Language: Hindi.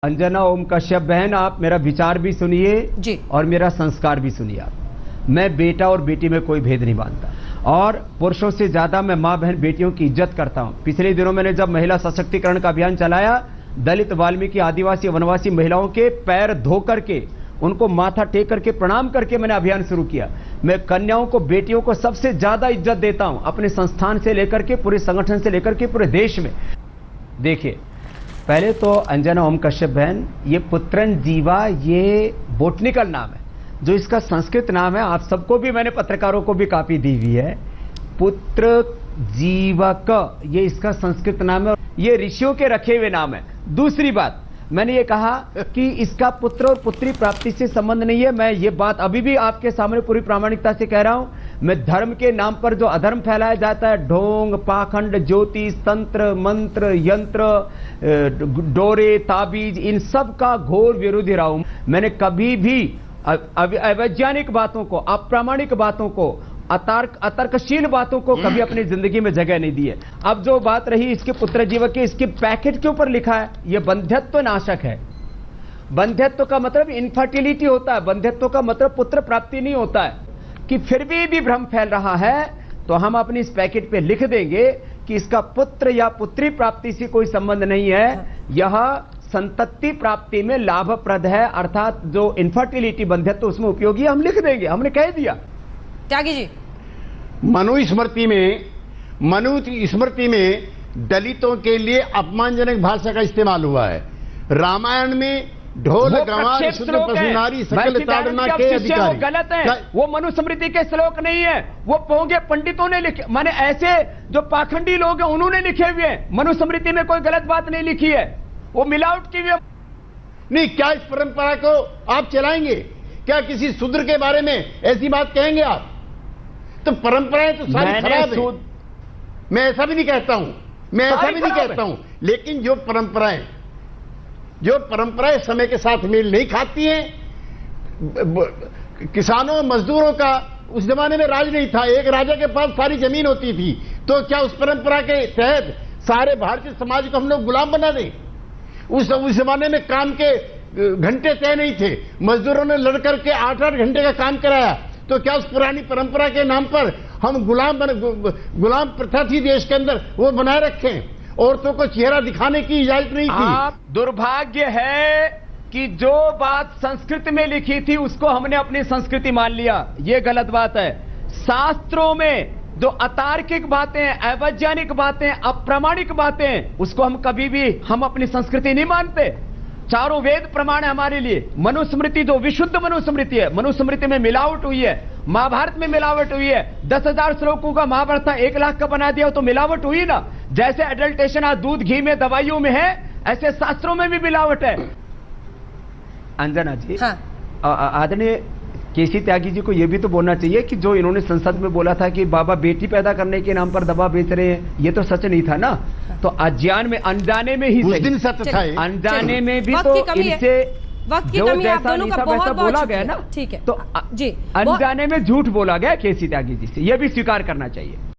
अंजना ओम कश्यप बहन, आप मेरा विचार भी सुनिए जी और मेरा संस्कार भी सुनिए। आप, मैं बेटा और बेटी में कोई भेद नहीं मानता और पुरुषों से ज्यादा मैं माँ बहन बेटियों की इज्जत करता हूं। पिछले दिनों मैंने जब महिला सशक्तिकरण का अभियान चलाया, दलित, वाल्मीकि, आदिवासी, वनवासी महिलाओं के पैर धो करके, उनको माथा टेक करके प्रणाम करके मैंने अभियान शुरू किया। मैं कन्याओं को, बेटियों को सबसे ज्यादा इज्जत देता हूं, अपने संस्थान से लेकर के, पूरे संगठन से लेकर के, पूरे देश में। देखिए, पहले तो अंजना ओम कश्यप बहन, ये पुत्रन जीवा ये बोटनिकल नाम है, जो इसका संस्कृत नाम है। आप सबको भी, मैंने पत्रकारों को भी कॉपी दी हुई है। पुत्र जीवक, ये इसका संस्कृत नाम है, ये ऋषियों के रखे हुए नाम है। दूसरी बात, मैंने ये कहा कि इसका पुत्र और पुत्री प्राप्ति से संबंध नहीं है। मैं ये बात अभी भी आपके सामने पूरी प्रामाणिकता से कह रहा हूं। मैं धर्म के नाम पर जो अधर्म फैलाया जाता है, ढोंग, पाखंड, ज्योतिष, तंत्र, मंत्र, यंत्र, डोरे, ताबीज, इन सब का घोर विरोधी रहा हूं। मैंने कभी भी अवैज्ञानिक बातों को, अप्रामाणिक बातों को, अतर्कशील बातों को कभी अपनी जिंदगी में जगह नहीं दी है। अब जो बात रही इसके पुत्र जीवक की, इसके पैकेट के ऊपर लिखा है यह बंध्यत्व नाशक है। बंध्यत्व का मतलब इनफर्टिलिटी होता है, बंध्यत्व का मतलब पुत्र प्राप्ति नहीं होता है। कि फिर भी भ्रम फैल रहा है तो हम अपनी इस पैकेट पे लिख देंगे कि इसका पुत्र या पुत्री प्राप्ति से कोई संबंध नहीं है, यह संतति प्राप्ति में लाभप्रद है, अर्थात जो इनफर्टिलिटी बंध्यत्व उसमें उपयोगी है, हम लिख देंगे। हमने कह दिया। त्यागी जी, मनुस्मृति में दलितों के लिए अपमानजनक भाषा का इस्तेमाल हुआ है। रामायण में ढोल गंवार शुद्ध पशुनारी सकल ताड़ना के अधिकारी, वो गलत है। वो मनुस्मृति के श्लोक नहीं है, वो पोंगे पंडितों ने लिखे, माने ऐसे जो पाखंडी लोग हैं उन्होंने लिखे हुए हैं। मनुस्मृति में कोई गलत बात नहीं लिखी है, वो मिलावट की हुई है। नहीं, क्या इस परंपरा को आप चलाएंगे? क्या किसी शूद्र के बारे में ऐसी बात कहेंगे आप? तो परंपराएं तो सारी खराब है। मैं ऐसा भी नहीं कहता हूं, लेकिन जो परंपराएं समय के साथ मेल नहीं खाती हैं। किसानों, मजदूरों का उस जमाने में राज नहीं था, एक राजा के पास सारी जमीन होती थी, तो क्या उस परंपरा के तहत सारे भारतीय समाज को हम लोग गुलाम बना दें? उस जमाने में काम के घंटे तय नहीं थे, मजदूरों ने लड़कर के 8-8 घंटे का काम कराया। तो क्या उस पुरानी परंपरा के नाम पर हम गुलाम प्रथा थी देश के अंदर, वो बनाए रखें? औरतों को चेहरा दिखाने की इजाजत नहीं थी। दुर्भाग्य है कि जो बात संस्कृत में लिखी थी उसको हमने अपनी संस्कृति मान लिया, ये गलत बात है। शास्त्रों में जो अतार्किक बातें, अवैज्ञानिक बातें, अप्रामाणिक बातें, उसको हम कभी भी अपनी संस्कृति नहीं मानते। चारों वेद प्रमाण है हमारे लिए। मनुस्मृति जो विशुद्ध मनुस्मृति है, मनुस्मृति में मिलावट हुई है, महाभारत में मिलावट हुई है। 10,000 श्लोकों का महाभारत था, 1 लाख का बना दिया तो मिलावट हुई ना। जैसे एडल्टेशन आज दूध, घी में, दवाइयों में है, ऐसे शास्त्रों में भी मिलावट है। अंजना जी, हाँ। आदरणीय केसी त्यागी जी को यह भी तो बोलना चाहिए कि जो इन्होंने संसद में बोला था कि बाबा बेटी पैदा करने के नाम पर दवा बेच रहे हैं, ये तो सच नहीं था ना। तो अज्ञान में, अनजाने में ही उस दिन सच था, अनजाने में भी तो इनसे वक्त की कमी है, आप दोनों का बहुत बोला गया ना। ठीक है, तो जी, अनजाने में झूठ बोला गया केसी त्यागी जी से, यह भी स्वीकार करना चाहिए।